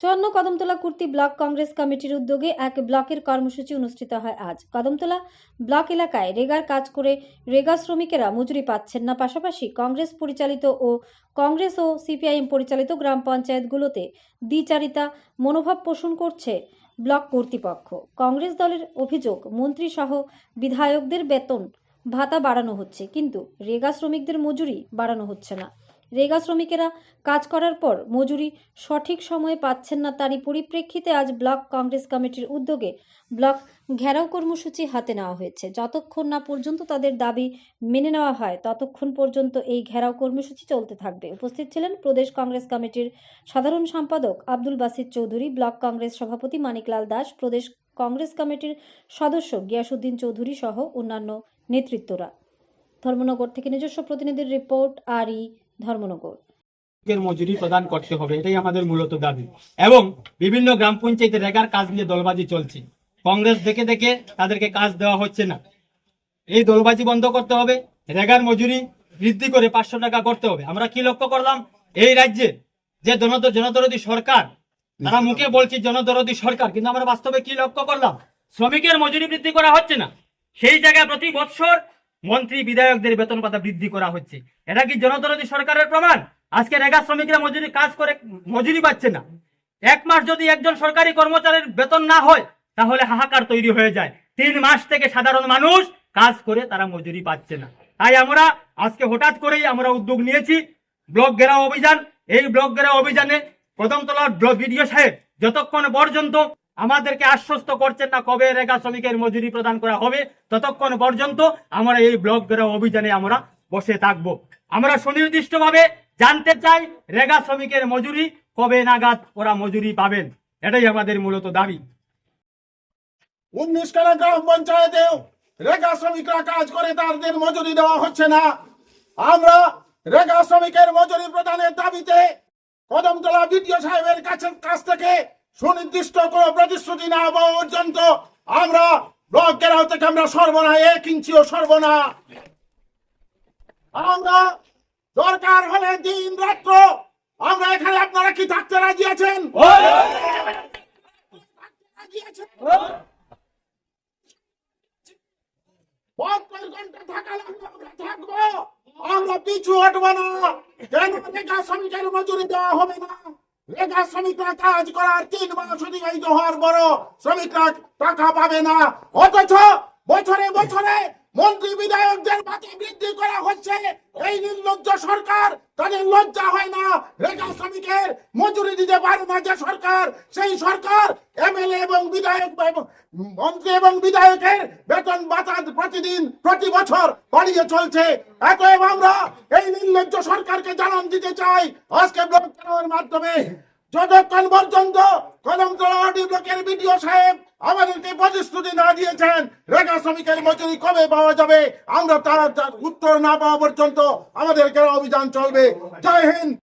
চুয়ান্ন কদমতলা কুর্তি ব্লক কংগ্রেস কমিটির উদ্যোগে এক ব্লকের কর্মসূচি অনুষ্ঠিত হয় আজ। কদমতলা ব্লক এলাকায় রেগার কাজ করে রেগা শ্রমিকেরা মজুরি পাচ্ছেন না। পাশাপাশি কংগ্রেস ও সিপিআইএম পরিচালিত গ্রাম পঞ্চায়েতগুলোতে দ্বিচারিতা মনোভাব পোষণ করছে ব্লক কর্তৃপক্ষ। কংগ্রেস দলের অভিযোগ, মন্ত্রী সহ বিধায়কদের বেতন ভাতা বাড়ানো হচ্ছে, কিন্তু রেগা শ্রমিকদের মজুরি বাড়ানো হচ্ছে না। রেগা শ্রমিকেরা কাজ করার পর মজুরি সঠিক সময়ে পাচ্ছেন না। তারই পরিপ্রেক্ষিতে আজ ব্লক কংগ্রেস কমিটির উদ্যোগে ব্লক ঘেরাও কর্মসূচি হাতে নেওয়া হয়েছে। যতক্ষণ না পর্যন্ত তাদের দাবি মেনে নেওয়া হয় ততক্ষণ পর্যন্ত এই ঘেরাও কর্মসূচি চলতে থাকবে। উপস্থিত ছিলেন প্রদেশ কংগ্রেস কমিটির সাধারণ সম্পাদক আব্দুল বাসিত চৌধুরী, ব্লক কংগ্রেস সভাপতি মানিকলাল দাস, প্রদেশ কংগ্রেস কমিটির সদস্য গিয়াসউদ্দিন চৌধুরী সহ অন্যান্য নেতৃত্বরা। ধর্মনগর থেকে নিজস্ব প্রতিনিধির রিপোর্ট। ধর্মনগর মজুরি প্রদান করতে হবে, এটাই আমাদের মূলত দাবি। এবং বিভিন্ন গ্রাম পঞ্চায়েতে রেগার কাজ নিয়ে দলবাজি চলছে। কংগ্রেস দেখে দেখে তাদেরকে কাজ দেওয়া হচ্ছে না। এই দলবাজি বন্ধ করতে হবে। রেগার মজুরি বৃদ্ধি করে 500 টাকা করতে হবে। আমরা কি লক্ষ্য করলাম, এই রাজ্যে যে জনদরদী সরকার, তারা মুখে বলছে জনদরদী সরকার, কিন্তু আমরা বাস্তবে কি লক্ষ্য করলাম, শ্রমিকের মজুরি বৃদ্ধি করা হচ্ছে না। সেই জায়গায় প্রতি বছর মন্ত্রী বিধায়কদের বেতন ভাতা বৃদ্ধি করা হচ্ছে। এটা কি জনদরদী সরকারের প্রমাণ? আজকে রেগা শ্রমিকরা মজুরি কাজ করে মজুরি পাচ্ছে না। এক মাস যদি একজন সরকারি কর্মচারীর বেতন না হয় তাহলে হাহাকার তৈরি হয়ে যায়। 3 মাস থেকে সাধারণ মানুষ কাজ করে তারা মজুরি পাচ্ছে না। তাই আমরা আজকে হঠাৎ করেই আমরা উদ্যোগ নিয়েছি ব্লক ঘেরাও অভিযান। এই ব্লক ঘেরাও অভিযানে কদমতলার বিডিও সাহেব যতক্ষণ পর্যন্ত আমাদেরকে আশ্বস্ত করছেন না কবে রেগা শ্রমিকের মজুরি প্রদান করা হবে, ততক্ষণ পর্যন্ত আমরা এই ব্লক ঘেরাও অভিযানে আমরা বসে থাকব। আমরা সুনির্দিষ্টভাবে জানতে চাই রেগা শ্রমিকের মজুরি কবে নাগাদ ওরা মজুরি পাবেন, এটাই আমাদের মূলত দাবি। 19 খানা গ্রাম পঞ্চায়েতেও রেগা শ্রমিকরা কাজ করে তাদের মজুরি দেওয়া হচ্ছে না। আমরা রেগা শ্রমিকের মজুরি প্রদানের দাবিতে কদমতলা বিডিও সাহেবের কাছ থেকে সুনির্দিষ্ট কোনো প্রতিশ্রুতি না পাওয়া পর্যন্ত আমরা ব্লক ঘেরাও থেকে আমরা সরব না, 1 ইঞ্চিও সরব না। আমরা দরকার হলে দিন রাত্র আমরা এখানে, আপনারা কি থাকতে রাজি আছেন? আমরা পিছু হটবো না। কেন রেগা শ্রমিকের মজুরি দেওয়া হবে না? রেগা শ্রমিকরা কাজ করার 3 মাস অতিবাহিত হওয়ার বড় শ্রমিকরা টাকা পাবে না, অথচ বছরে বছরে মন্ত্রী বিধায়কদের ভাতা বৃদ্ধি করা হচ্ছে। এই নির্লজ্জ সরকার, তাদের লজ্জা হয় না? রেগা শ্রমিকের মজুরি দিতে পারে না যে সরকার, সেই সরকার এমএলএ এবং বিধায়ক, মন্ত্রী এবং বিধায়কের বেতন ভাতা প্রতি বছর বাড়িয়ে চলছে। অতএব আমরা এই নির্লজ্জ সরকারকে জানান দিতে চাই আজকে ব্লক ঘেরাওয়ের মাধ্যমে, যতক্ষণ পর্যন্ত কদমতলা ব্লকের বিডিও সাহেব আমাদেরকে প্রতিশ্রুতি না দিয়েছেন রেগা শ্রমিকের মজুরি কবে পাওয়া যাবে, আমরা তার উত্তর না পাওয়া পর্যন্ত আমাদের ঘেরাও অভিযান চলবে। জয় হিন্দ।